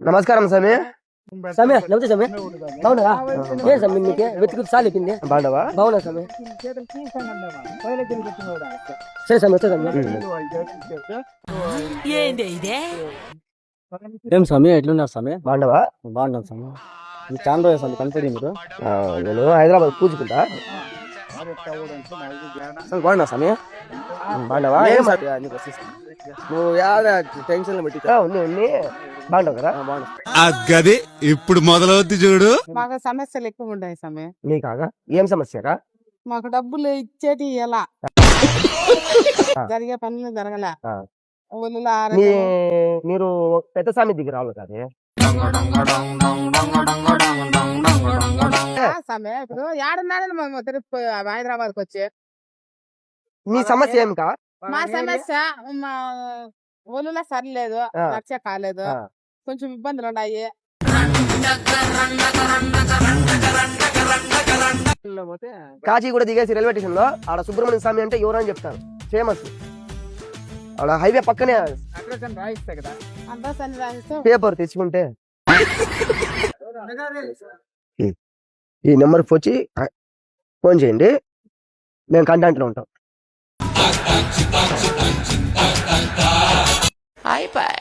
నమస్కారం సమీ. సమయ నవ్వుతా సమయ బాగున్నావా? ఏ సమయ నీకే వెతుకు చాలు చెప్పింది బాగున్నావా? బాగున్నా సమయ. సరే సమయ వచ్చే సమయ. ఏం సమయ ఎట్లున్నారు సమయ? బాగున్నావా? బాగున్నాను సమయ. చాలా రోజు సమయ కనిపడి మీరు. నేను హైదరాబాద్ పూజుకుంటా. బాగున్నా సమయ. బాగున్నావా? నువ్వు యాద టెన్షన్ పెట్టి ఉంది బాగున్నావు కదా? గది ఇప్పుడు మొదలవుద్ది చూడు. మాకు సమస్యలు ఎక్కువ ఉన్నాయి సమయం. నీకాగా ఏం సమస్యగా? మాకు డబ్బులు ఇచ్చేటి ఎలా జరిగే పనులు జరగలే. ఊళ్ళో మీరు పెద్ద స్వామి దగ్గర రావాలి కదా సమయం. ఇప్పుడు ఏడున్నాడని మేము తిరుపతి హైదరాబాద్ కి వచ్చి మీ సమస్య ఏం కా? మా సమస్య మా ఊళ్ళో సరిలేదు, లక్ష్య కాలేదు, కొంచెం ఇబ్బందులు ఉన్నాయి. కాచిగూడ దిగేసి రైల్వే స్టేషన్ లో ఆడ సుబ్రహ్మణ్య స్వామి అంటే ఎవరని చెప్తారు, ఫేమస్. ఆడ హైవే పక్కనే పేపర్ తెచ్చుకుంటే ఈ నెంబర్కి వచ్చి ఫోన్ చేయండి, మేము కంటెంట్లో ఉంటాం. అయిపోయి